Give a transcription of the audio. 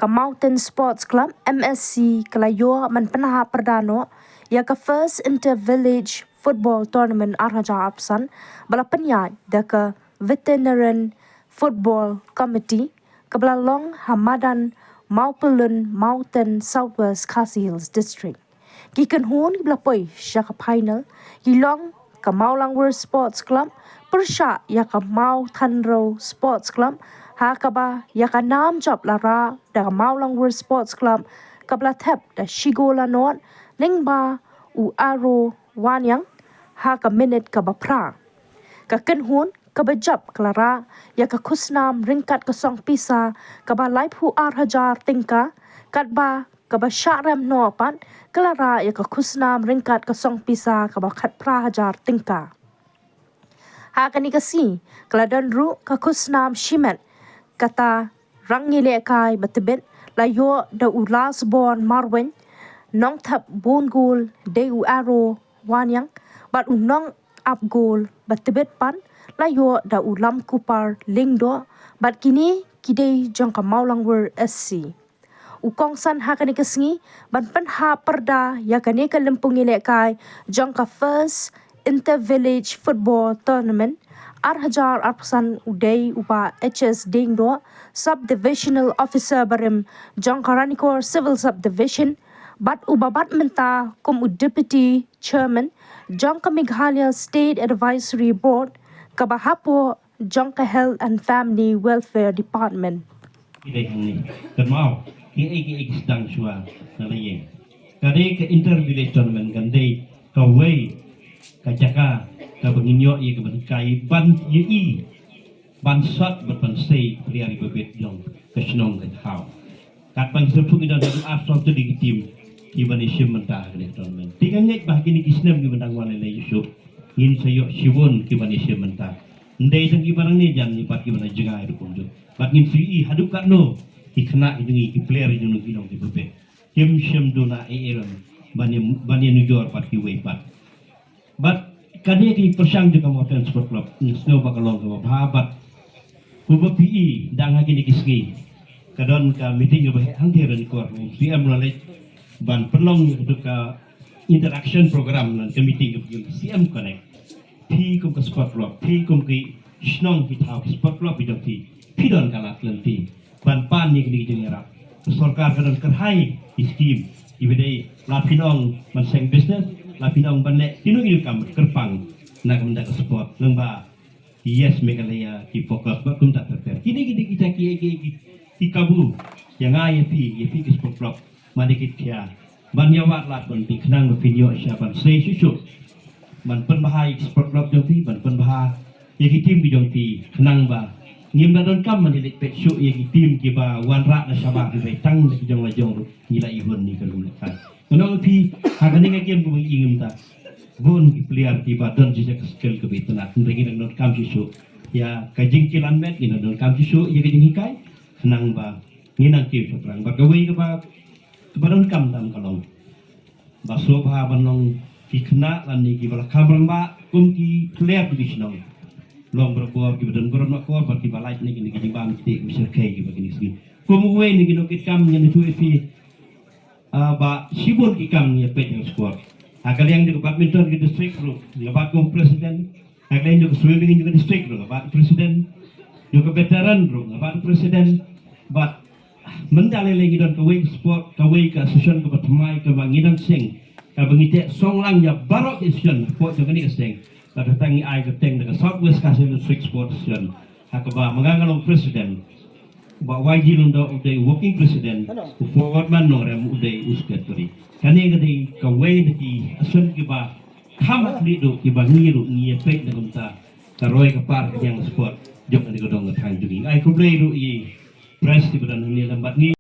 Mountain Sports Club MSC kalayo man panaha perdano yaka first inter-village football tournament arhaja apsan bala penyat daka Veteran Football Committee kebelalong Hamadan Maupelun Mountain Southwest Khasi Hills District. Kikan hun blapoi syaka final hilong ka Maulangwer Sports Club persya yaka Mau Thanro Sports Club hakaba yaka nam job lara da Maulangwer Sports Club kabla thep da shigola not lingba u aro wanyang haka minute kaba pra ka kenhun kaba job klara yaka kusnam ringkat kasong pisa kaba laipu arhajar tingka katba kaba syarem nopan klara yaka kusnam ringkat kasong pisa kaba khat pra hajar tingka haka ni kasi kladan ru ka kusnam shimet kata rangile kai batibet layo da ulas bon marwen nong thap bon gol de u aro wanyang bat unong up gol batibet pan layo da ulam kupar lingdo bat kini kidei jongka Maulangwer SC ukong san hakani kasngi ban penha perda yakani ka lempungile kai jongka first inter-village football tournament arhajar arpasan uday upa HS Dingdo Subdivisional Officer Barim Jongkaranikor Civil Subdivision bat ubabat menta kum Deputy Chairman Jongka Meghalaya State Advisory Board kabahapo Jongka Health and Family Welfare Department. Ini ni termau ini sedang suar nalaye. Kade ke inter-village tournament kande kawai kajaka kabanginyo ia kabankai ban yei ban shot ban say priari bebet jong kesnong ke hau kat ban sepung ida dan asal tu di tim iban isim mentah ke tournament tiga nek bah kini kisnem ki bendang wale le yusuf in sayo siwon ki ban isim mentah ndai sang ki barang ni jan ni pat ki bana jaga idu kunju bat ngin fi haduk kat no ki kena idungi ki player idungi ki dong ki bebet tim sim dona eram ban ye nujor pat ki we pat but kadi ki persang juga Mountain Sport Club snow bakalong ka bahabat kuba PE dang hagi ni kisgi kadon ka meeting ba hangtiran ko PM lalai ban pelong untuk ka interaction program nan ka meeting ka CM connect P kum ka Sport Club P kum ki snong ki thau Sport Club bidang ti pidon kalat lenti ban pan ni ni jengera sarkar kadon kerhai scheme ibedai lapinong man seng business lapinong banle tinu ki kam kerpang nak mendak sport lengba yes Meghalaya ki fokus ba kum tak ter kini kita ki kabu yang ai pi ki sport club madikit kia ban yawat lat ban pi khnang video syaban sei susu man pen bahai sport club jong pi ban pen bahai ye ki tim ki jong pi khnang ba ngim da don kam mandilik pet syu ye ki tim ki ba wan rak na syabak ki tang ki jong la jong ngila ihun ni kalun kan menong pi hagani ngem bu ingim ta bon ki player tiba don jejak skill ke bitna ndegi non kam sisu ya kajing kilan met ina don kam sisu ye kajing hikai senang ba nginang ki sotrang ba gawai ke ba don kam tam kalong ba so ba banong ki khna lan ni ki bala khamrang ba kum ki player divisional long berkuar ki don goron ko ba ki balai ni ki bang ti ki serkai ki ba ki ni kum we ni ki no ki kam nyen tu fi ba sibon ki kam ni pet squad agar yang di badminton di district group ngabat kom presiden agar yang juga swimming juga district group ngabat presiden juga veteran group ngabat presiden bat mendale lagi dan kawai sport kawai ka session ke batmai ke banginan sing ka bangite songlang ya barok session po juga ni sing ka datangi ai ke teng dengan Southwest Khasi District Sport Session hakaba mangangalong presiden ba YG lundo uday working president forward man no rem uday uskaturi kani gadi kawai naki asun kiba kamat lido kiba ngiru ngi pek na kumta karoy ka par yang sport jong ni godong thang jugi ai kublay ru i press ti badan ni lambat ni